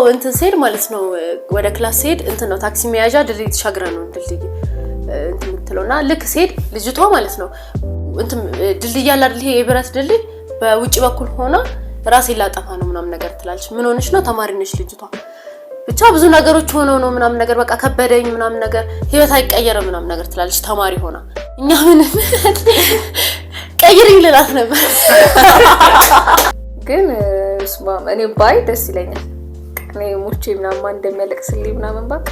እንትን ሲሄድ ማለት ነው ወደ ክላስ ሲሄድ እንትን ነው ታክሲ መያዣ ድልድይ ተሻግራ ነው ድልድይ እንትን የምትለውና ልክ ሲሄድ ልጅቷ ማለት ነው እንትን ድልድይ ያለ አይደል ይሄ የብረት ድልድይ በውጭ በኩል ሆና ራሴን ላጠፋ ነው ምናምን ነገር ትላለች። ምን ሆነሽ ነው? ተማሪ ነሽ ልጅቷ። ብቻ ብዙ ነገሮች ሆነው ነው ምናምን ነገር በቃ ከበደኝ ምናምን ነገር ህይወት አይቀየርም ምናምን ነገር ትላለች ተማሪ ሆና። እኛ ምን ቀይሪኝ ልላት ነበር ግን እኔ ባይ ደስ ይለኛል። እኔ ሙቼ ምናምን እንደሚያለቅስልኝ ምናምን ባክ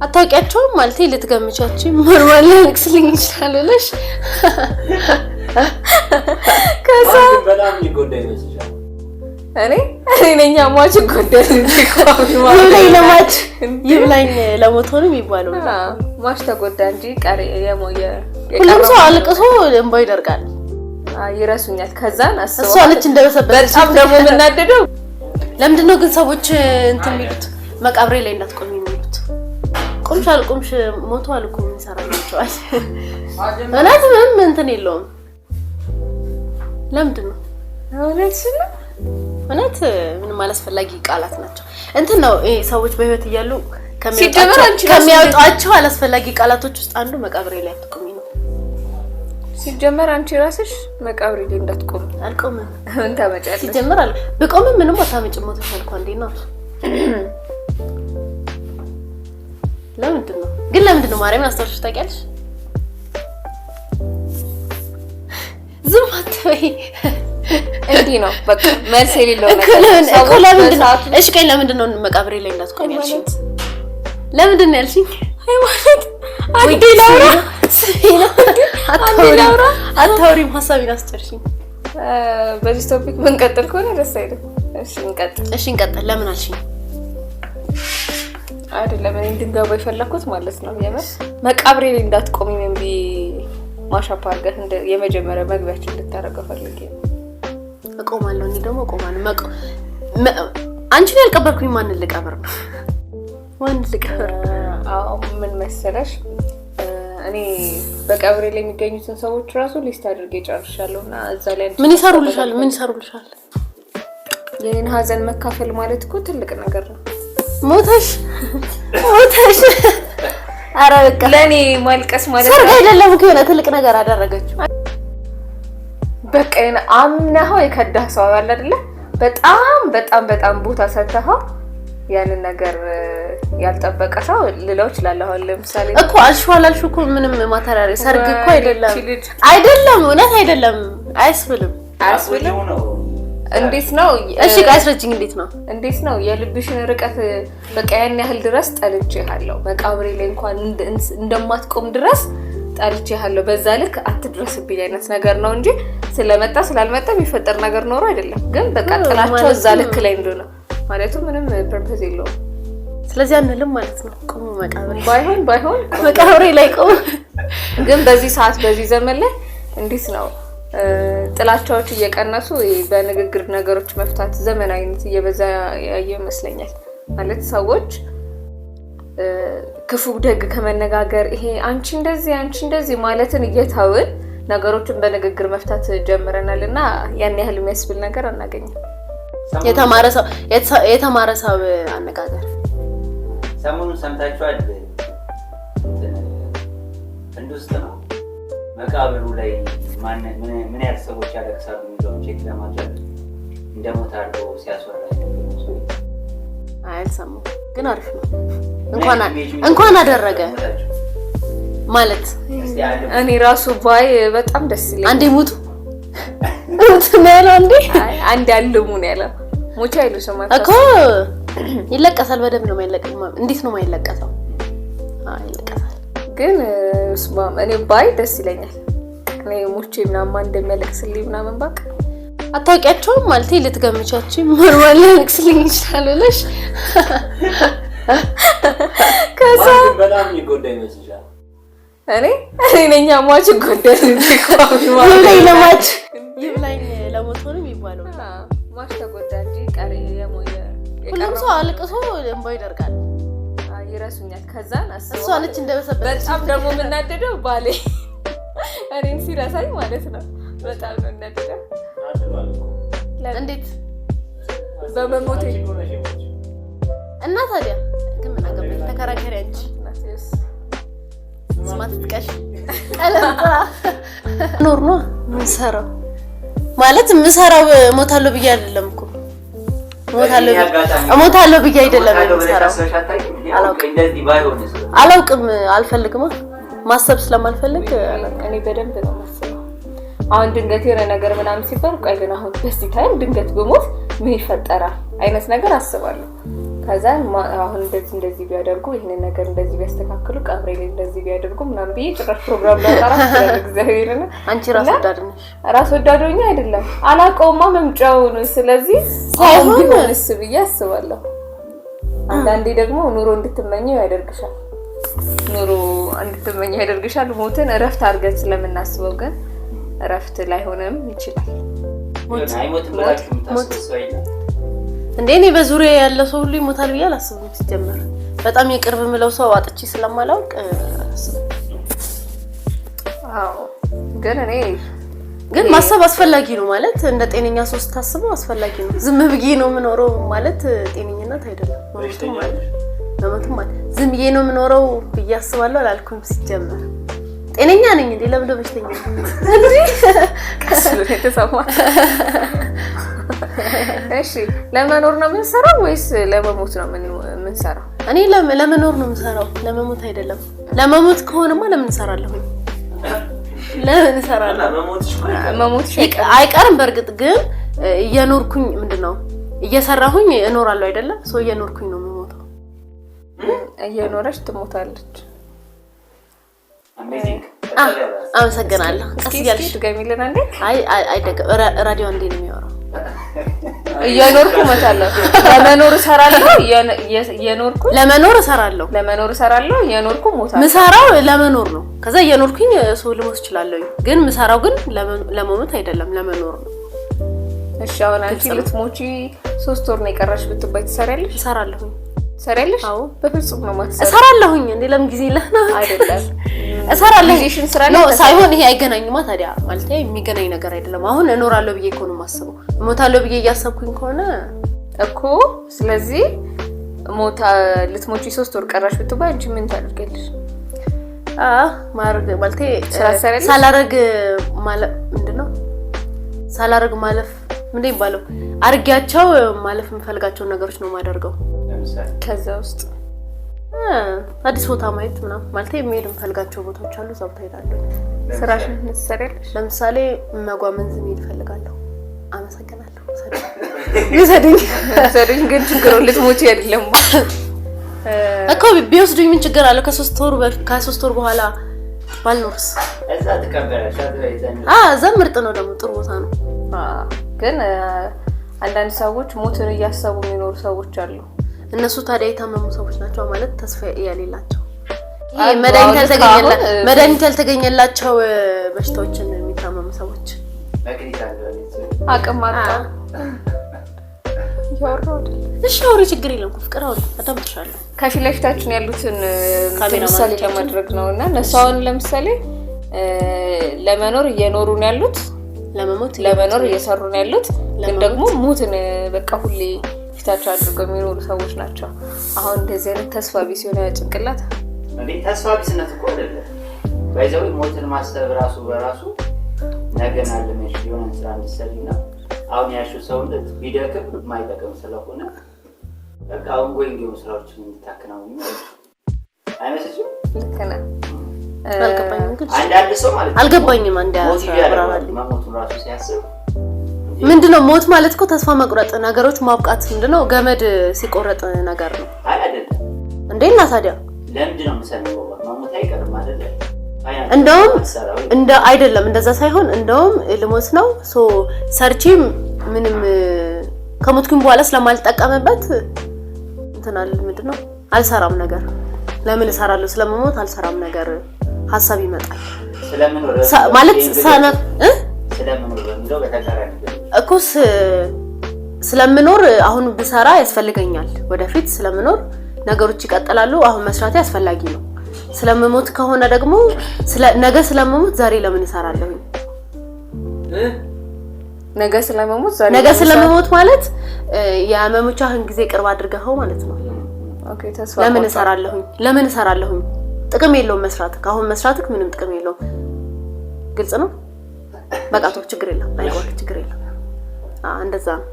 አታውቂያቸውም ማለት ልትገምቻችሁ ኖርማል ያለቅስልኝ ይችላልልሽ ከዛ በጣም ይጎዳ ይመስላል። እኔ ነኛ ማች ጎደል ለማች ይብላኝ ለሞቶንም ይባላል። ማች ተጎዳ እንጂ ቀሪ የሞየ ሁሉም ሰው አልቅሶ እንባይ ይደርጋል። ይረሱኛል። ከዛን እሷ አለች እንደበሰበሰ በጣም ደግሞ የምናደደው ለምንድነው ግን ሰዎች እንትን የሚሉት መቃብሬ ላይ እንዳትቆሚ የሚሉት? ቁምሽ አልቁምሽ ሞቶ አልቁም ይሰራልቻል። እውነት ምንም እንትን የለውም። ለምንድነው እውነት ምንም አላስፈላጊ ቃላት ናቸው። እንትን ነው ይሄ ሰዎች በህይወት እያሉ ከሚያወጣቸው አላስፈላጊ ቃላቶች ውስጥ አንዱ መቃብሬ ላይ አትቆሚ ነው። ሲጀመር አንቺ ራስሽ መቃብሬ ላይ እንዳትቆሚ አልቆምም ምን ታመጫለሽ? ሲጀመር ብቆምም ምንም አታመጭም ሞተሽ አልኳ እንዴ ነው። ለምንድነው ማርያምን አስተውልሽ ታውቂያለሽ? ዝም አትበይ እንዲህ ነው በቃ መልስ የሌለው ነገር እሺ ቆይ ለምንድነው መቃብሬ ላይ እንዳትቆሚ ያልሽኝ? ለምንድነው ያልሽኝ? ሃይማኖት አታውሪም ሀሳቤን አስጨርሽኝ። በዚህ ቶፒክ ምን ቀጥል ከሆነ ደስ አይልም። እሺ እንቀጥል ለምን አልሽኝ? አይደለም እኔ እንድንገባ የፈለኩት ማለት ነው የምር መቃብሬ ላይ እንዳትቆሚ ምን ቢ ማሻፓ አድርገህ እንደ የመጀመሪያ መግቢያችን ልታረገው ፈልጌ ነው። እቆማለሁ እኔ ደግሞ እቆማለሁ። አንቺን ያልቀበርኩኝ ማንን ልቀብር ነው? ማንን ልቀብር? አዎ ምን መሰለሽ እኔ በቀብሬ ላይ የሚገኙትን ሰዎች ራሱ ሊስት አድርጌ ጨርሻለሁና እዛ ላይ ምን ይሰሩልሻል? የኔን ሀዘን መካፈል ማለት እኮ ትልቅ ነገር ነው። ሞተሽ አረ በቃ ለኔ ማልቀስ ማለት ሰርግ አይደለም እኮ የሆነ ትልቅ ነገር አደረገችው። በቃ አምነኸው የከዳህ ሰው አለ አይደለ? በጣም ቦታ ሰጥተኸው ያንን ነገር ያልጠበቀ ሰው ልለው ይችላል። አሁን ለምሳሌ እኮ አልሽዋላልሽ እኮ ምንም ማተራሪ ሰርግ እኮ አይደለም እውነት አይደለም አይስብልም እንዴት ነው? እሺ ጋይስረጅኝ እንዴት ነው የልብሽን ርቀት በቃ ያን ያህል ድረስ ጠልቼሃለሁ መቃብሬ ላይ እንኳን እንደማትቆም ድረስ ጠልቼሃለሁ በዛ ልክ አትድረስብኝ አይነት ነገር ነው እንጂ ስለመጣ ስላልመጣ የሚፈጠር ነገር ኖሮ አይደለም። ግን በቃ ጥላቸው እዛ ልክ ላይ እንደሆነ ማለቱ ምንም ፐርፐዝ የለውም። ስለዚህ አንልም ማለት ነው። ቆሙ መቃብሬ ባይሆን መቃብሬ ላይ ቆሙ። ግን በዚህ ሰዓት በዚህ ዘመን ላይ እንዴት ነው ጥላቻዎች እየቀነሱ በንግግር ነገሮች መፍታት ዘመናዊነት እየበዛ ያየ ይመስለኛል። ማለት ሰዎች ክፉ ደግ ከመነጋገር ይሄ አንቺ እንደዚህ ማለትን እየተውን ነገሮችን በንግግር መፍታት ጀምረናልና ያን ያህል የሚያስብል ነገር አናገኝም። የተማረ ሰው አነጋገር ሰሞኑን ሰምታችኋል? እንዱስት ነው መቃብሩ ላይ ምን ያህል ሰዎች ያለቅሳሉ የሚለውን ቼክ ለማድረግ እንደሞት አድርጎ ሲያስወራ ነው። አልሰማሁም ግን አሪፍ ነው። እንኳን አደረገ ማለት እኔ ራሱ ባይ በጣም ደስ ይላል። አንዴ ሙቱ ነው አንዴ አልሙ ነው ያለው ሞቻ ይሉ ሰማይ እኮ ይለቀሳል። በደም ነው የማይለቀሰው። እንዴት ነው የማይለቀሰው? ይለቀሳል። ግን እኔ ባይ ደስ ይለኛል። እኔ ሙቼ ምናምን እንደሚያለቅስልኝ ምናምን ባክ አታውቂያቸውም ማለት ልትገምቻችሁ ኖርማል ያለቅስልኝ ይችላልልሽ ከዛ በጣም ይጎዳ ይመስላል። እኔ ነኛ ማች ጎደል ለማች ይብላኝ ለሞቶንም ይባላል። ማች ተጎዳ እንጂ ቀሪ የሞየ ሁሉም ሰው አልቅሶ እንባይ ይደርጋል። ይረሱኛል። ከዛን እሷ አለች እንደበሰበሰ በጣም ደግሞ የምናደደው ባሌ እኔን ሲረሳኝ ማለት ነው። በጣም ነው የምናደደው። እንዴት በመሞቴ ታዲያ ግን ምን አገባኝ ተከራከሪ አንቺ ስማት ትቀሽ ቀለምታ ኖር ነው ምንሰራው ማለት ምንሰራው ሞታለሁ ብዬ አይደለም እኮ ሞታለሁ ብዬ አይደለም ምንሰራው አላውቅም አልፈልግም ማሰብ ስለማልፈልግ እኔ በደንብ ነው ማሰብ አሁን ድንገት የሆነ ነገር ምናምን ሲባል ቆይ ግን አሁን በዚህ ታይም ድንገት በሞት ምን ይፈጠራል አይነት ነገር አስባለሁ ከዛ አሁን እንደዚህ ቢያደርጉ ይሄን ነገር እንደዚህ ቢያስተካክሉ ቀብሬ ላይ እንደዚህ ቢያደርጉ ምናምን ብዬ ጭራሽ ፕሮግራም ላጣራ እግዚአብሔርን አንቺ ራስ ወዳድ ነሽ ራስ ወዳዶኛ አይደለም አላቀውማ መምጫውን ስለዚህ ሳይሆን እስ ብዬ አስባለሁ አንዳንዴ ደግሞ ኑሮ እንድትመኘው ያደርግሻል ኑሮ እንድትመኘው ያደርግሻል ሞትን እረፍት አድርገን ስለምናስበው ግን እረፍት ላይ ሆነም ይችላል ሞት እንዴ እኔ በዙሪያ ያለ ሰው ሁሉ ይሞታል ብዬ አላስብም ሲጀመር በጣም የቅርብ ምለው ሰው አጥቼ ስለማላውቅ አዎ ግን ማሰብ አስፈላጊ ነው ማለት እንደ ጤነኛ ሰው ታስበው አስፈላጊ ነው ዝም ብዬ ነው የምኖረው ማለት ጤነኝነት አይደለም ማለት ዝም ብዬ ነው የምኖረው ብዬ አስባለሁ አላልኩም ሲጀመር ጤነኛ ነኝ እንዴ ለምን በሽተኛ እንዴ ከስሉ የተሰማ እሺ ለመኖር ነው የምንሰራው ወይስ ለመሞት ነው የምንሰራው እኔ ለመኖር ነው የምንሰራው ለመሞት አይደለም ለመሞት ከሆነማ ለምን እንሰራለሁ ለምን እንሰራለሁ መሞት አይቀርም በርግጥ ግን እየኖርኩኝ ምንድነው እየሰራሁኝ እኖራለሁ አይደለም ሰው እየኖርኩኝ ነው የምሞተው እየኖረች ትሞታለች አሜዚንግ አመሰግናለሁ ቀስ ይያልሽ ትገሚልና እንዴ አይ ራዲዮ እንዴ ነው የሚያወራው እየኖርኩ መታለሁ ለመኖር እሰራለሁ ለመኖር እሰራለሁ እየኖርኩ ሞታለሁ ምሰራው ለመኖር ነው ከዛ እየኖርኩኝ ሰው ልሞት ይችላልኝ ግን ምሰራው ግን ለመሞት አይደለም ለመኖር ነው እሺ አሁን አንቺ ልትሞቺ 3 ወር ነው የቀረሽ ብትባይ ትሰሪያለሽ ሰራለሽ አዎ በፍጹም ነው ማለት እሰራለሁኝ እንዴ ለምን ጊዜ ለና አይደለም እሰራለሁ ነው ሳይሆን ይሄ አይገናኝማ ታዲያ ማለት የሚገናኝ ነገር አይደለም አሁን እኖራለሁ ብዬ እኮ ነው ማስበው ሞታለሁ ብዬ እያሰብኩኝ ከሆነ እኮ ስለዚህ ልትሞቺ 3 ወር ቀረሽ ብትባይ አንቺ ምን ታደርጊያለሽ ማረግ ማለት ሳላረግ ማለት ምንድነው ሳላረግ ማለፍ ምን ይባላል አርጊያቸው ማለፍ የምፈልጋቸው ነገሮች ነው ማደርገው ከዛ ውስጥ አዲስ ቦታ ማየት ምናምን ማለት የሚሄድ የምፈልጋቸው ቦታዎች አሉ እዛው ታይዳለሁ ስራሽን ትሰሪያለሽ ለምሳሌ መጓመንዝ መሄድ እፈልጋለሁ አመሰግናለሁ ሰደኝ ግን ችግሩ ልትሞቺ አይደለም እኮ ቢወስዱኝ ምን ችግር አለው ከ3 ወር በኋላ ባልኖርስ እዛ ተቀበለሽ እዛ ምርጥ ነው ደግሞ ጥሩ ቦታ ነው ግን አንዳንድ ሰዎች ሞትን እያሰቡ የሚኖሩ ሰዎች አሉ እነሱ ታዲያ የታመሙ ሰዎች ናቸው ማለት ተስፋ ያሌላቸው ይሄ መድኃኒት ያልተገኘላቸው በሽታዎችን የሚታመሙ ሰዎች አቅም አጣ ያወራው እሺ አውሪ ችግር የለም ፍቅር አውሪ አዳምጥሻለሁ ከፊት ለፊታችን ያሉትን ምሳሌ ለማድረግ ነውና ነሳውን ለምሳሌ ለመኖር እየኖሩ ነው ያሉት ለመኖር እየሰሩ ነው ያሉት ግን ደግሞ ሞትን በቃ ሁሌ ፊታቸው አድርገው የሚኖሩ ሰዎች ናቸው አሁን እንደዚህ አይነት ተስፋ ቢስ የሆነ ጭንቅላት እንዴ ተስፋ ቢስነት እኮ አይደለም ባይዘው ሞትን ማሰብ ራሱ በራሱ ነገን አለመሽ የሆነ ስራ እንሰሪና አሁን ያሹ ሰውነት ቢደክም ማይጠቅም ስለሆነ በቃ አሁን ጎይንግ ስራዎችን እንድታከናውኑ አይመስልሽም ልክ ነህ አንዳንድ ሰው ማለት አልገባኝም አንዴ አብራራልኝ መሞቱን ራሱ ሲያስብ ምንድነው ሞት ማለት እኮ ተስፋ መቁረጥ ነገሮች ማብቃት ምንድነው ገመድ ሲቆረጥ ነገር ነው አይደለም እንዴና ታዲያ ለምንድነው መሰለኝ መሞት አይቀርም አይደለ እንደውም አይደለም እንደዛ ሳይሆን እንደውም ልሞት ነው ሶ ሰርቺም ምንም ከሞትኩኝ በኋላ ስለማልጠቀምበት እንትናል ምንድነው አልሰራም ነገር ለምን እሰራለሁ ስለመሞት አልሰራም ነገር ሐሳብ ይመጣል ስለምኖር ማለት ሰነፍ ስለምኖር እንደው በተቃራኒ እኮስ ስለምኖር አሁን ብሰራ ያስፈልገኛል ወደፊት ስለምኖር ነገሮች ይቀጥላሉ አሁን መስራት ያስፈልጋል ነው ስለመሞት ከሆነ ደግሞ ነገ ስለመሞት ዛሬ ለምን እሰራለሁ ነገ ስለመሞት ማለት የመሞቻህን ጊዜ ቅርብ አድርገኸው ማለት ነው ኦኬ ተስፋ ለምን እሰራለሁ ጥቅም የለውም መስራትክ አሁን መስራትክ ምንም ጥቅም የለውም ግልጽ ነው በቃ ተው ችግር የለም አይቆይ ችግር የለም እንደዛ ነው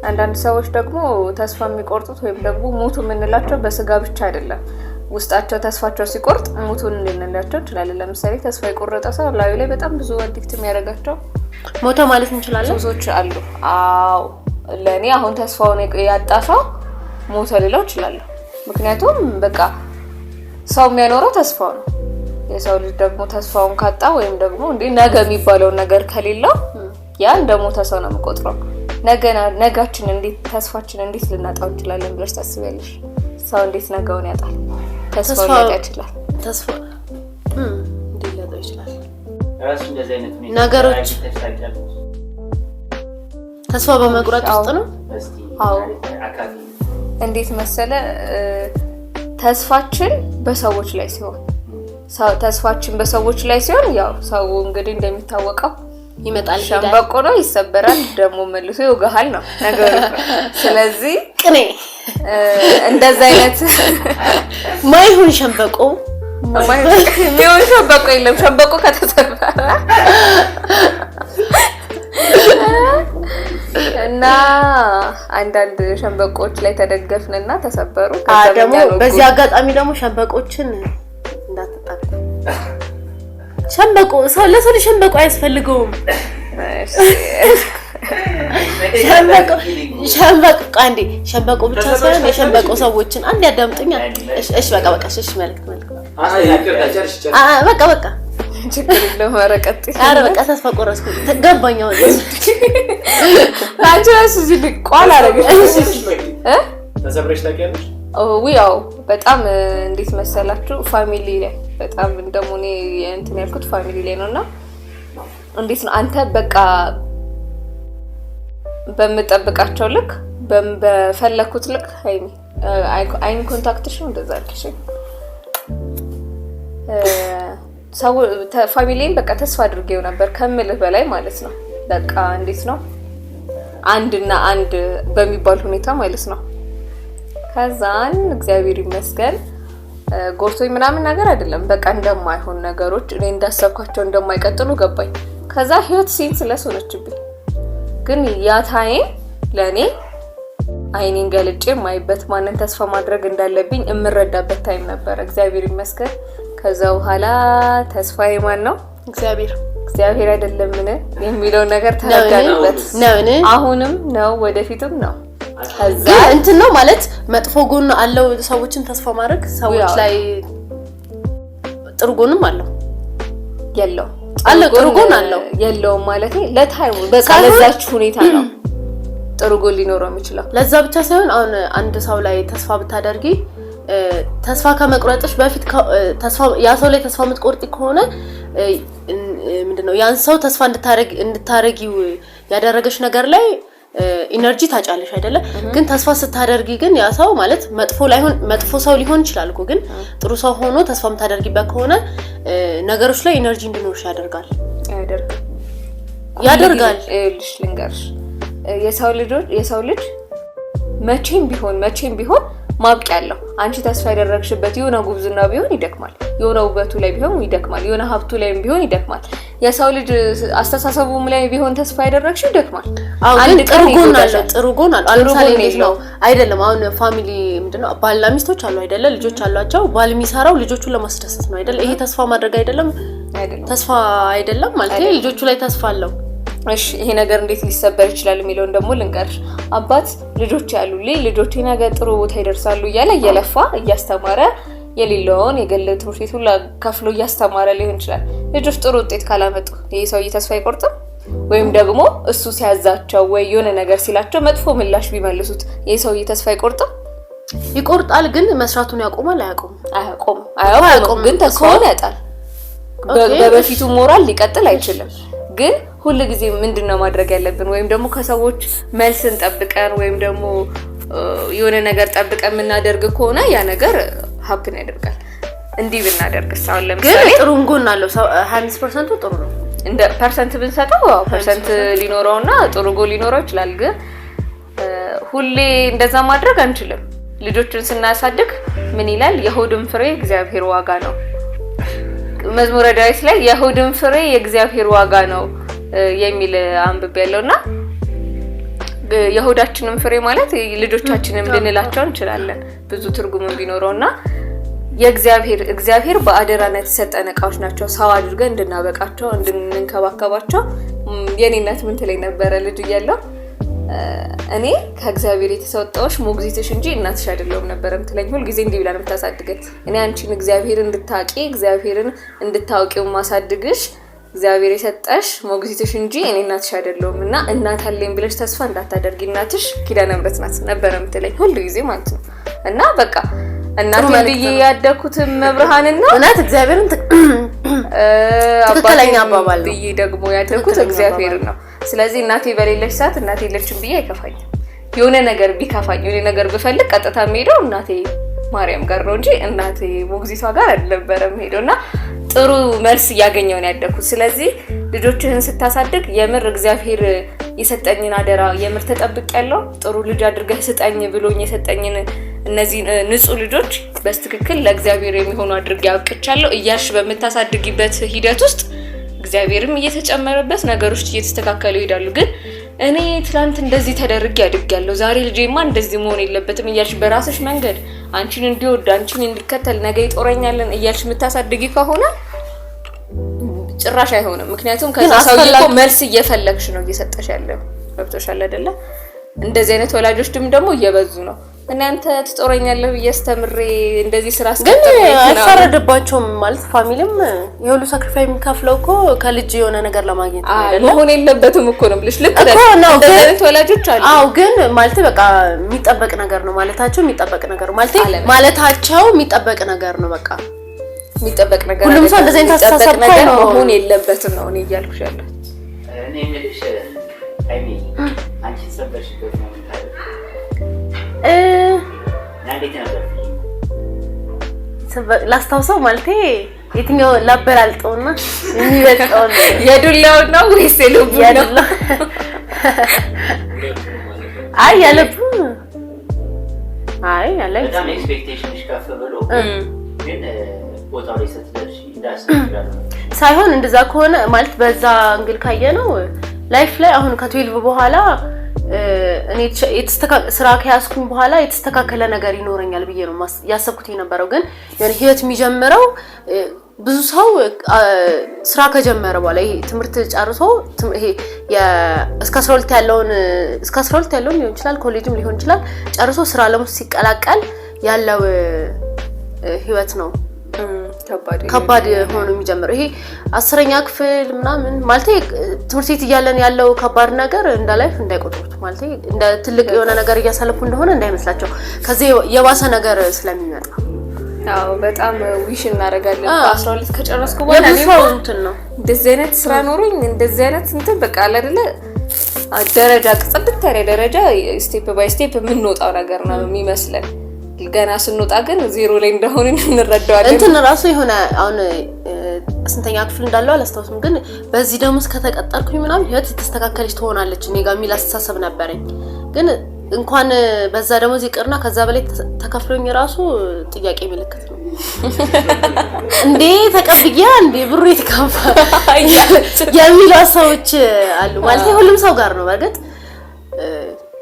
አንዳንድ ሰዎች ደግሞ ተስፋ የሚቆርጡት ወይም ደግሞ ሞቱ የምንላቸው በስጋ ብቻ አይደለም ውስጣቸው ተስፋቸው ሲቆርጥ ሞቱን እንላቸው እንችላለን ለምሳሌ ተስፋ የቆረጠ ሰው ላዩ ላይ በጣም ብዙ አዲክት የሚያደርጋቸው ሞተ ማለት እንችላለን ሱሶች አሉ አዎ ለኔ አሁን ተስፋውን ያጣፋው ሞተ ሊለው ይችላል ምክንያቱም በቃ ሰው የሚያኖረው ተስፋው ነው የሰው ልጅ ደግሞ ተስፋውን ካጣ ወይም ደግሞ እንዴ ነገ የሚባለው ነገር ከሌለው ያ እንደሞተ ሰው ነው የሚቆጥረው ነገችን እንዴት ተስፋችን እንዴት ልናጣው እንችላለን ብለሽ ታስቢያለሽ ሰው እንዴት ነገውን ያጣል ተስፋው ሊያጣ ይችላል ተስፋ እንዴት ሊያጣ ይችላል ራስ እንደዚህ አይነት ነገሮች ተስፋ በመቁረጥ ውስጥ ነው አዎ እንዴት መሰለ ተስፋችን በሰዎች ላይ ሲሆን ተስፋችን በሰዎች ላይ ሲሆን ያው ሰው እንግዲህ እንደሚታወቀው ይመጣል ሸምበቆ ነው ይሰበራል ደግሞ መልሶ ይወጋሃል ነው ነገሩ ስለዚህ ቅኔ እንደዛ አይነት ማይሆን ሸምበቆ ሚሆን ሸምበቆ የለም ሸምበቆ ከተሰበረ እና አንዳንድ ሸምበቆች ላይ ተደገፍንና ተሰበሩ ደግሞ በዚህ አጋጣሚ ደግሞ ሸምበቆችን እንዳትጣጣ ሸምበቆ ለሰው ሸምበቆ አያስፈልገውም ሸምበቆ አንዴ ሸምበቆ ብቻ ሳይሆን የሸምበቆ ሰዎችን አንዴ ያዳምጡኛ እሺ በቃ እሺ መልክ በቃ ችግር የለም ወረቀት አረ በቃ ተስፋ ቆረስኩ ተገባኛው አንቺስ እዚህ ቋል አረጋሽ ተሰብረሽ ታውቂያለሽ ያው በጣም እንዴት መሰላችሁ ፋሚሊ ላይ በጣም እንደሞኔ እንትን ያልኩት ፋሚሊ ላይ ነውና እንዴት ነው አንተ በቃ በመጠበቃቸው ልክ በፈለኩት ልክ አይን ኮንታክትሽ ነው እንደዛ አልከሽ ሰው ፋሚሊን በቃ ተስፋ አድርጌው ነበር ከምልህ በላይ ማለት ነው በቃ እንዴት ነው አንድና አንድ በሚባል ሁኔታ ማለት ነው ከዛን እግዚአብሔር ይመስገን ጎርቶኝ ምናምን ነገር አይደለም በቃ እንደማይሆን ነገሮች እኔ እንዳሰብኳቸው እንደማይቀጥሉ ገባኝ ከዛ ህይወት ሲንስ ለሶነችብኝ ግን ያ ታይም ለኔ አይኔን ገልጬ ማይበት ማንን ተስፋ ማድረግ እንዳለብኝ እምረዳበት ታይም ነበር እግዚአብሔር ይመስገን ከዛ በኋላ ተስፋዬ ማን ነው እግዚአብሔር አይደለም ምን የሚለው ነገር ተረጋግበት አሁንም ነው ወደፊትም ነው ከዛ እንትን ነው ማለት መጥፎ ጎን አለው ሰዎችን ተስፋ ማድረግ ሰዎች ላይ ጥሩ ጎንም አለው የለው ጥሩ ጎን አለው የለው ማለት ለታይሙ በቃ ለዛች ሁኔታ ነው ጥሩ ጎን ሊኖረው የሚችለው ለዛ ብቻ ሳይሆን አሁን አንድ ሰው ላይ ተስፋ ብታደርጊ ተስፋ ከመቁረጥሽ በፊት ተስፋ ያ ሰው ላይ ተስፋ የምትቆርጪ ከሆነ ምንድነው ያን ሰው ተስፋ እንድታረጊው ያደረገሽ ነገር ላይ ኢነርጂ ታጫለሽ አይደለ ግን ተስፋ ስታደርጊ ግን ያ ሰው ማለት መጥፎ ሰው ሊሆን ይችላል እኮ ግን ጥሩ ሰው ሆኖ ተስፋ የምታደርጊበት ከሆነ ነገሮች ላይ ኢነርጂ እንዲኖርሽ ያደርጋል እልሽ ልንገርሽ የሰው ልጅ መቼም ቢሆን ማብቂያ ያለው አንቺ ተስፋ ያደረግሽበት የሆነ ጉብዝና ቢሆን ይደክማል የሆነ ውበቱ ላይ ቢሆን ይደክማል የሆነ ሀብቱ ላይ ቢሆን ይደክማል የሰው ልጅ አስተሳሰቡም ላይ ቢሆን ተስፋ ያደረግሽው ይደክማል አንድ ጥሩ ጎን አለ ለምሳሌ እንዴት ነው አይደለም አሁን ፋሚሊ ምንድነው ባልና ሚስቶች አሉ አይደለ ልጆች አሏቸው ባል የሚሰራው ልጆቹን ለማስደሰት ነው አይደለ ይሄ ተስፋ ማድረግ አይደለም ተስፋ አይደለም ማለት ልጆቹ ላይ ተስፋ አለው እሺ ይሄ ነገር እንዴት ሊሰበር ይችላል የሚለውን ደግሞ ልንገርሽ አባት ልጆች ያሉልኝ ልጆቼ ነገ ጥሩ ቦታ ይደርሳሉ እየለፋ እያስተማረ የሌለውን የገለ ትምህርት ቤት ሁሉ ከፍሎ እያስተማረ ሊሆን ይችላል ልጆች ጥሩ ውጤት ካላመጡ ይሄ ሰውዬ ተስፋ አይቆርጥም ወይም ደግሞ እሱ ሲያዛቸው ወይ የሆነ ነገር ሲላቸው መጥፎ ምላሽ ቢመልሱት ይሄ ሰውዬ ተስፋ ይቆርጣል ግን መስራቱን ያቆማል አያቆም ግን ተስፋውን ያጣል በበፊቱ ሞራል ሊቀጥል አይችልም ግን ሁሉ ጊዜ ምንድነው ማድረግ ያለብን ወይም ደግሞ ከሰዎች መልስን ጠብቀን ወይም ደግሞ የሆነ ነገር ጠብቀን የምናደርግ ከሆነ ያ ነገር ሀፕን ያደርጋል እንዲህ ብናደርግስ አሁን ለምሳሌ ግን ጥሩ ጎን አለው 25% ጥሩ ነው እንደ ፐርሰንት ብንሰጠው ፐርሰንት ሊኖረውና ጥሩ ጎል ሊኖረው ይችላል ግን ሁሌ እንደዛ ማድረግ አንችልም ልጆችን ስናሳድግ ምን ይላል? የሆድም ፍሬ እግዚአብሔር ዋጋ ነው። መዝሙረ ዳዊት ላይ የሆድም ፍሬ የእግዚአብሔር ዋጋ ነው የሚል አንብቤ ያለውና የሆዳችንን ፍሬ ማለት ልጆቻችንን ልንላቸው እንችላለን ብዙ ትርጉም ቢኖረውና እግዚአብሔር በአደራነት የተሰጠን ዕቃዎች ናቸው። ሰው አድርገን እንድናበቃቸው እንድንከባከባቸው የኔነት ምን ትለኝ ነበረ ልጅ እያለሁ እኔ ከእግዚአብሔር የተሰጠውሽ ሞግዚትሽ እንጂ እናትሽ አይደለሁም ነበር ምትለኝ። ሁሉ ጊዜ እንዲህ ብላ ነው የምታሳድገኝ። እኔ አንቺን እግዚአብሔርን እንድታቂ እግዚአብሔርን እንድታውቂው ማሳድግሽ እግዚአብሔር የሰጠሽ ሞግዚትሽ እንጂ እኔ እናትሽ አይደለሁም እና እናት አለኝ ብለሽ ተስፋ እንዳታደርጊ እናትሽ ኪዳነ ምሕረት ናት ነበር ምትለኝ ሁሉ ጊዜ ማለት ነው። እና በቃ እናቴ ልዬ ያደኩት መብርሃንና እናት እግዚአብሔርን ትክክለኛ አባባል ነው ብዬ ደግሞ ያደኩት እግዚአብሔር ነው። ስለዚህ እናቴ በሌለች ሰዓት እናቴ የለችም ብዬ አይከፋኝም። የሆነ ነገር ቢከፋኝ የሆነ ነገር ብፈልግ ቀጥታ የምሄደው እናቴ ማርያም ጋር ነው እንጂ እናቴ ሞግዚቷ ጋር አልነበረም ሄዶና ጥሩ መልስ እያገኘው ነው ያደኩት። ስለዚህ ልጆችህን ስታሳድግ የምር እግዚአብሔር የሰጠኝን አደራ የምር ተጠብቄያለሁ። ጥሩ ልጅ አድርገህ ስጠኝ ብሎኝ የሰጠኝን እነዚህ ንጹህ ልጆች በስትክክል ለእግዚአብሔር የሚሆኑ አድርጌ አብቅቻለሁ እያልሽ በምታሳድጊበት ሂደት ውስጥ እግዚአብሔርም እየተጨመረበት ነገሮች እየተስተካከሉ ይሄዳሉ። ግን እኔ ትላንት እንደዚህ ተደርጌ አድርጌያለሁ ዛሬ ልጄማ እንደዚህ መሆን የለበትም እያልሽ በራስሽ መንገድ አንቺን እንዲወድ አንቺን እንዲከተል ነገ ይጦረኛልን እያልሽ የምታሳድጊ ከሆነ ጭራሽ አይሆንም። ምክንያቱም ከዛ ሰውዬ መልስ እየፈለግሽ ነው እየሰጠሽ ያለው። ገብቶሻል አይደለ? እንደዚህ አይነት ወላጆች ደግሞ እየበዙ ነው። እናንተ ትጦረኛለህ እያስተምሬ እንደዚህ ስራ ግን አይፈረድባቸውም ማለት ፋሚሊም የሁሉ ሳክሪፋይ የሚከፍለው እኮ ከልጅ የሆነ ነገር ለማግኘት አይደለም። መሆን የለበትም እኮ ነው ብለሽ ልክ ነው። እንደዚህ ወላጆች አሉ። አዎ ግን ማለት በቃ የሚጠበቅ ነገር ነው ማለታቸው የሚጠበቅ ነገር ነው ማለታቸው የሚጠበቅ ነገር ነው። በቃ የሚጠበቅ ነገር ሁሉም ሰው እንደዚህ አይነት አስተሳሰብ ነው መሆን የለበትም ነው እኔ እያልኩሽ ያለው። እኔ ምልሽ አይሚ አንቺ ሰበርሽበት ነው ማለት ላስታውሰው ማለት የትኛው ላበላልጠውና የሚበልጠው የዱላው ነው ወይስ የልቡ ነው? አይ ያለቡ ያለ በጣም ኤክስፔክቴሽንሽ ከፍ ብሎ ግን ቦታው ላይ ስትደርሺ እንዳስፈልጋል ሳይሆን እንደዛ ከሆነ ማለት በዛ እንግል ካየ ነው ላይፍ ላይ አሁን ከ12 በኋላ እኔ ስራ ከያዝኩኝ በኋላ የተስተካከለ ነገር ይኖረኛል ብዬ ነው ያሰብኩት የነበረው። ግን የሆነ ህይወት የሚጀምረው ብዙ ሰው ስራ ከጀመረ በኋላ ይሄ ትምህርት ጨርሶ ይሄ እስከ 12 ያለውን ሊሆን ይችላል ኮሌጅም ሊሆን ይችላል ጨርሶ ስራ ለምን ሲቀላቀል ያለው ህይወት ነው ከባድ ሆኖ የሚጀምረው። ይሄ 10ኛ ክፍል ምናምን ማለት ትምህርት ቤት እያለን ያለው ከባድ ነገር እንደ ላይፍ እንዳይቆጥሩት ማለት እንደ ትልቅ የሆነ ነገር እያሳለፉ እንደሆነ እንዳይመስላቸው ከዚህ የባሰ ነገር ስለሚመጣ። አዎ በጣም ዊሽ እናደርጋለን። 12 ከጨረስኩ በኋላ ነው እንደዚህ አይነት ስራ ኖሮኝ እንደዚህ አይነት እንትን በቃ አለ አይደለ ደረጃ ቅጽብት ያለ ደረጃ ስቴፕ ባይ ስቴፕ የምንወጣው ነገር ነው የሚመስለን። ገና ስንወጣ ግን ዜሮ ላይ እንደሆነ እንረዳዋለን። እንትን ራሱ የሆነ አሁን ስንተኛ ክፍል እንዳለው አላስታውስም፣ ግን በዚህ ደሞዝ ከተቀጠርኩኝ ምናምን ህይወት የተስተካከለች ትሆናለች እኔ ጋር የሚል አስተሳሰብ ነበረኝ። ግን እንኳን በዛ ደሞዝ ይቅርና ከዛ በላይ ተከፍሎኝ ራሱ ጥያቄ ምልክት ነው። እንዴ ተቀብያ እንዴ ብሩ የተካፋ የሚሉ ሰዎች አሉ ማለት ሁሉም ሰው ጋር ነው በርግጥ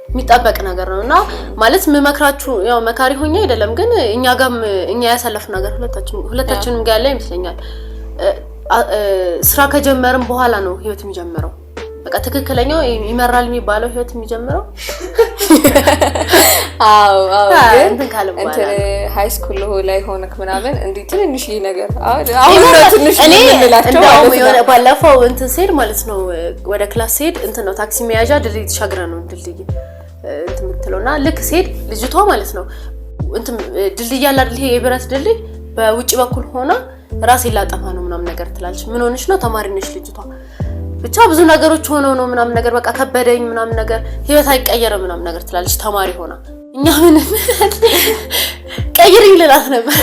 የሚጠበቅ ነገር ነውና ማለት መመክራችሁ ያው መካሪ ሆኜ አይደለም፣ ግን እኛ ጋርም እኛ ያሳለፍነው ነገር ሁለታችንም ጋር ያለ ይመስለኛል። ስራ ከጀመርን በኋላ ነው ህይወት የሚጀምረው። በቃ ትክክለኛው ይመራል የሚባለው ህይወት የሚጀምረው አዎ እንትን ሃይ ስኩል ላይ ሆነክ ምናምን እንዴ ትንሽ ነገር አሁን ትንሽ እንላቸው የሆነ ባለፈው እንትን ሴድ ማለት ነው ወደ ክላስ ሴድ እንትን ነው ታክሲ መያዣ ድልድይ ተሻግራ ነው ድልድይ እንትን ምትለውና ልክ ሴድ ልጅቷ ማለት ነው እንትን ድልድይ ያለ አይደል ይሄ የብረት ድልድይ በውጪ በኩል ሆና ራስ ይላጠፋ ነው ምናምን ነገር ትላለች። ምን ሆነሽ ነው? ተማሪ ነሽ ልጅቷ ብቻ ብዙ ነገሮች ሆነው ነው ምናምን ነገር በቃ ከበደኝ ምናምን ነገር ህይወት አይቀየርም ምናምን ነገር ትላለች ተማሪ ሆና። እኛ ምን ቀይሪኝ ልላት ነበር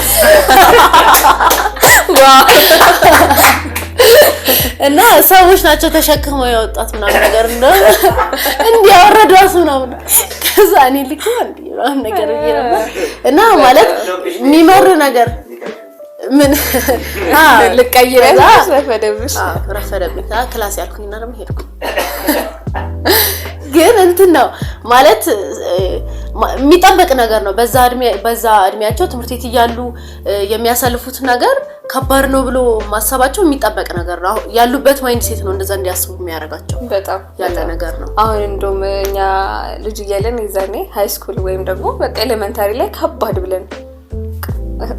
እና ሰዎች ናቸው ተሸክመው ያወጣት ምናምን ነገር እንዲያወረዷት ምናምን ከዛ እኔ ልክ ነው ነገር ይረባ እና ማለት የሚመር ነገር ምን ልቀይረዛ ረፈደብሽ ረፈደብኝ ክላስ ያልኩኝና ደግሞ ሄድኩ ግን እንትን ነው ማለት የሚጠበቅ ነገር ነው በዛ እድሜያቸው ትምህርት ቤት እያሉ የሚያሳልፉት ነገር ከባድ ነው ብሎ ማሰባቸው የሚጠበቅ ነገር ነው ያሉበት ማይንድ ሴት ነው እንደዛ እንዲያስቡ የሚያደርጋቸው በጣም ያለ ነገር ነው አሁን እንደውም እኛ ልጅ እያለን ይዛኔ ሃይ ስኩል ወይም ደግሞ በቃ ኤሌመንታሪ ላይ ከባድ ብለን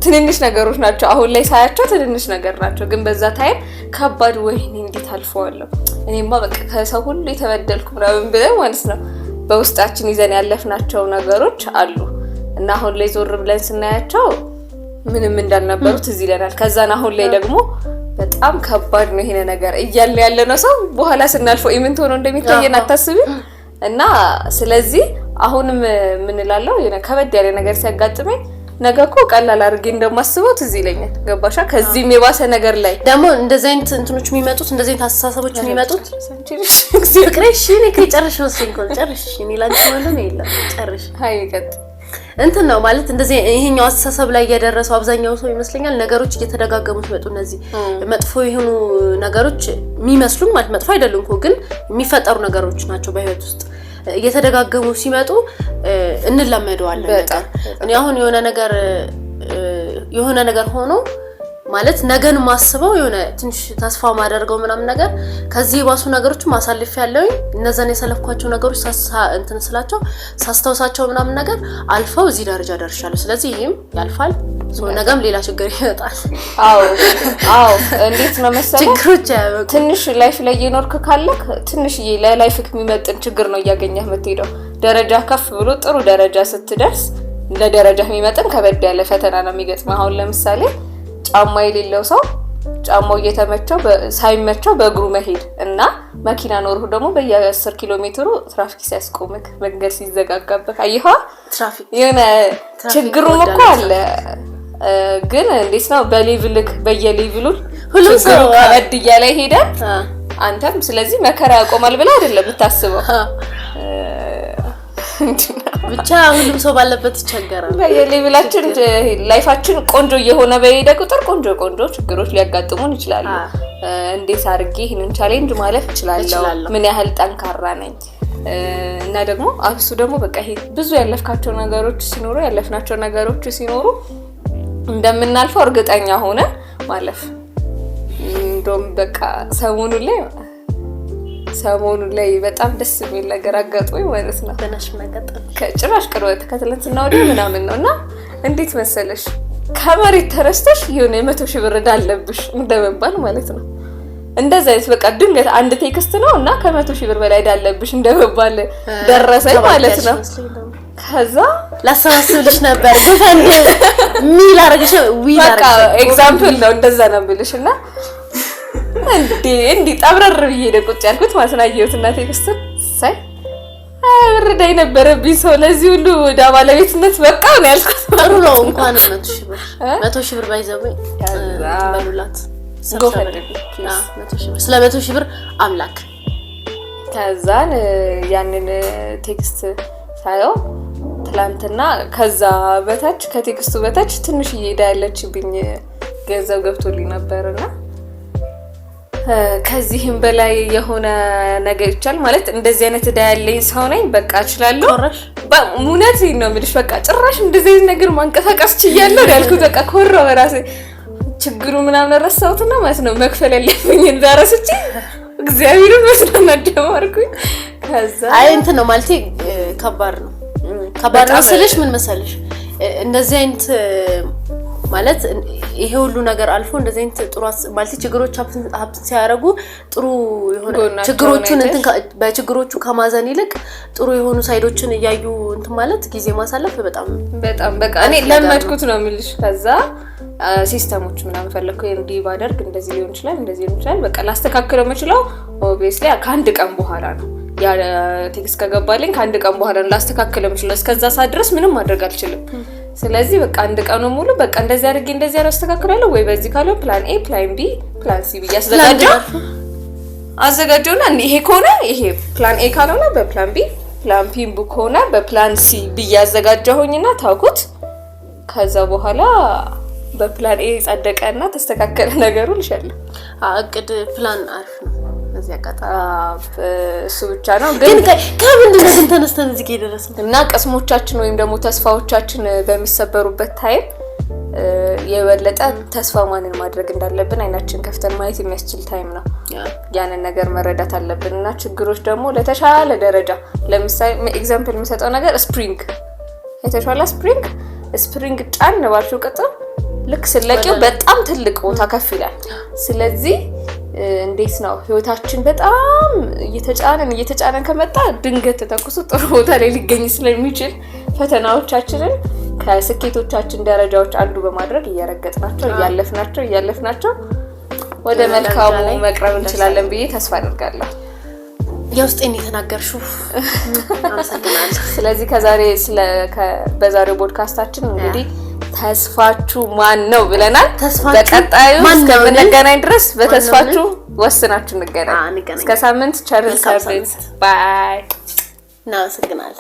ትንንሽ ነገሮች ናቸው አሁን ላይ ሳያቸው ትንንሽ ነገር ናቸው ግን በዛ ታይም ከባድ ወይኔ እንዴት አልፈዋለሁ እኔማ በቃ ከሰው ሁሉ የተበደልኩ ምናምን ብለን ማለት ነው በውስጣችን ይዘን ያለፍናቸው ነገሮች አሉ እና አሁን ላይ ዞር ብለን ስናያቸው ምንም እንዳልነበሩት እዚህ ይለናል ከዛና አሁን ላይ ደግሞ በጣም ከባድ ነው ይሄ ነገር እያለ ያለ ነው ሰው በኋላ ስናልፈው ኢምንት ሆኖ እንደሚታየን አታስቢ እና ስለዚህ አሁንም ምን እላለሁ የነ ከበድ ያለ ነገር ሲያጋጥመኝ ነገኮ ቀላል አድርጌ እንደማስበው እዚህ ይለኛል ገባሻ ከዚህም የባሰ ነገር ላይ ደግሞ እንደዚህ አይነት እንትኖች የሚመጡት እንደዚህ አይነት አስተሳሰቦች የሚመጡት ፍቅሬሽ እኔ ከጨርሽው ሲንኮል ጨርሽ እኔ ላንቺ ማለት ነው የለም ጨርሽ ሃይ ይቀጥ እንትን ነው ማለት እንደዚህ ይሄኛው አስተሳሰብ ላይ ያደረሰው አብዛኛው ሰው ይመስለኛል ነገሮች እየተደጋገሙ ሲመጡ እነዚህ መጥፎ የሆኑ ነገሮች የሚመስሉን ማለት መጥፎ አይደሉም እኮ ግን የሚፈጠሩ ነገሮች ናቸው በህይወት ውስጥ እየተደጋገሙ ሲመጡ እንለመደዋለን በጣም እኔ አሁን የሆነ ነገር ሆኖ ማለት ነገን ማስበው የሆነ ትንሽ ተስፋ ማደርገው ምናምን ነገር ከዚህ ባሱ ነገሮች ማሳለፍ ያለው እነዛን የሰለፍኳቸው ነገሮች እንትን ስላቸው ሳስተውሳቸው ምናምን ነገር አልፈው እዚህ ደረጃ ደርሻለሁ ስለዚህ ይሄም ያልፋል ነገም ሌላ ችግር ይመጣል አዎ እንዴት ነው መሰለህ ችግሮች ትንሽ ላይፍ ላይ እየኖርክ ካለክ ትንሽ ለላይፍክ የሚመጥን ችግር ነው ያገኘህ የምትሄደው ደረጃ ከፍ ብሎ ጥሩ ደረጃ ስትደርስ ለደረጃ የሚመጥን ከበድ ያለ ፈተና ነው የሚገጥመው አሁን ለምሳሌ ጫማ የሌለው ሰው ጫማው እየተመቸው ሳይመቸው በእግሩ መሄድ እና መኪና ኖርሁ ደግሞ በየ10 ኪሎ ሜትሩ ትራፊክ ሲያስቆምክ መንገድ ሲዘጋጋብክ አይሃ ትራፊክ የሆነ ችግሩም እኮ አለ ግን እንዴት ነው በሌቭልክ በየሌቭሉ ሁሉም ሰው ከበድ እያለ ሄደ አንተም ስለዚህ መከራ ያቆማል ብለህ አይደለም ብታስበው ብቻ ሁሉም ሰው ባለበት ይቸገራል በየሌቭላችን ላይፋችን ቆንጆ እየሆነ በሄደ ቁጥር ቆንጆ ችግሮች ሊያጋጥሙን ይችላሉ እንዴት አድርጌ ይሄንን ቻሌንጅ ማለፍ እችላለሁ ምን ያህል ጠንካራ ነኝ እና ደግሞ አብሱ ደግሞ በቃ ይሄ ብዙ ያለፍካቸው ነገሮች ሲኖሩ እንደምናልፈው እርግጠኛ ሆነ ማለፍ እንደውም በቃ ሰሞኑ ላይ በጣም ደስ የሚል ነገር አጋጥሞኝ ማለት ነው በናሽ መቀጠል ከጭራሽ ቅርበት ከትላንትና ወዲያ ምናምን ነውና እንዴት መሰለሽ ከመሬት ተረስተሽ የሆነ 100 ሺህ ብር እንዳለብሽ እንደመባል ማለት ነው እንደዛ አይነት በቃ ድንገት አንድ ቴክስት ነውና ከ100 ሺህ ብር በላይ እንዳለብሽ እንደመባል ደረሰኝ ማለት ነው ከዛ ላሰባስብልሽ ነበር ገፈንድ ሚል አርግሽ ዊል አርግሽ በቃ ኤግዛምፕል ነው እንደዛ ነው ብልሽና እንዴ ጠብረር ብዬ ቁጭ ያልኩት ማለት ነው አየሁትና ቴክስቱን ሳይ አረዳይ ነበረብኝ ሰው ለዚህ ሁሉ ወደ ባለቤትነት በቃው ነው ያልኩት ጥሩ ነው እንኳን 100 ሺህ ብር ባይዘው በሉላት ስለ 100 ሺህ ብር አምላክ ከዛን ያንን ቴክስት ሳየው ትላንትና ከዛ በታች ከቴክስቱ በታች ትንሽ እየሄዳ ያለችብኝ ገንዘብ ገብቶልኝ ነበርና ከዚህም በላይ የሆነ ነገር ይቻል ማለት እንደዚህ አይነት እዳ ያለኝ ሰው ነኝ በቃ እችላለሁ በእውነት ነው የምልሽ በቃ ጭራሽ እንደዚህ አይነት ነገር ማንቀሳቀስ ችያለሁ ያልኩት በቃ ኮራ በራሴ ችግሩ ምናምን ረሳሁትና ማለት ነው መክፈል ያለብኝን ዛሬስጪ እግዚአብሔርን መስሎና ደማርኩኝ ከዛ አይ እንትን ነው ማለት ከባድ ነው መሰለሽ ምን መሰለሽ እንደዚህ አይነት ማለት ይሄ ሁሉ ነገር አልፎ እንደዚህ አይነት ጥሩ ማለት ችግሮች ሀብት ሲያረጉ ጥሩ የሆነ ችግሮቹን እንትን በችግሮቹ ከማዘን ይልቅ ጥሩ የሆኑ ሳይዶችን እያዩ እንትን ማለት ጊዜ ማሳለፍ በጣም በቃ እኔ ለመድኩት ነው የምልሽ ከዛ ሲስተሞች ምናምን ፈለኩ እንዲ ባደርግ እንደዚህ ሊሆን ይችላል በቃ ላስተካክለው የምችለው ኦብቪየስሊ ከአንድ ቀን በኋላ ነው ያ ቴክስት ከገባልኝ ከአንድ ቀን በኋላ ነው ላስተካክለው የምችለው እስከዛ ሰዓት ድረስ ምንም ማድረግ አልችልም ስለዚህ በቃ አንድ ቀን ሙሉ በቃ እንደዚህ አድርጌ እንደዚህ አስተካክላለሁ ወይ በዚህ ካለው ፕላን ኤ ፕላን ቢ ፕላን ሲ ብያስዘጋጀውና ይሄ ከሆነ ይሄ ፕላን ኤ ካልሆነ በፕላን ቢ ፕላን ቢ ቡክ ሆነ። በፕላን ሲ ብያዘጋጀሁኝና ታውኩት። ከዛ በኋላ በፕላን ኤ ጸደቀና ተስተካከለ ነገሩ ልሻለሁ። እቅድ ፕላን አሪፍ ነው። እዚህ አጋጣሚ እሱ ብቻ ነው ግን ከምንድን ነው ተነስተን እዚህ ጋር ደረስን እና ቅስሞቻችን ወይም ደግሞ ተስፋዎቻችን በሚሰበሩበት ታይም የበለጠ ተስፋ ማንን ማድረግ እንዳለብን አይናችን ከፍተን ማየት የሚያስችል ታይም ነው። ያንን ነገር መረዳት አለብንና ችግሮች ደግሞ ለተሻለ ደረጃ ለምሳሌ ኤግዛምፕል የምሰጠው ነገር የተሻለ ስፕሪንግ ጫን ባልሽው ቁጥር ልክ ስለቀው በጣም ትልቅ ቦታ ከፍ ይላል። ስለዚህ እንዴት ነው ህይወታችን በጣም እየተጫነን ከመጣ ድንገት ተተኩሶ ጥሩ ቦታ ላይ ሊገኝ ስለሚችል ፈተናዎቻችንን ከስኬቶቻችን ደረጃዎች አንዱ በማድረግ እያረገጥናቸው እያለፍናቸው ወደ መልካሙ መቅረብ እንችላለን ብዬ ተስፋ አደርጋለሁ። የውስጤን የተናገርሽው አመሰግናለሁ። ስለዚህ በዛሬው ፖድካስታችን እንግዲህ ተስፋችሁ ማን ነው ብለናል። በቀጣዩ እስከምንገናኝ ድረስ በተስፋችሁ ወስናችሁ እንገናኝ። እስከ ሳምንት ቸር ሰንብቱ። ባይ። እናመሰግናለን።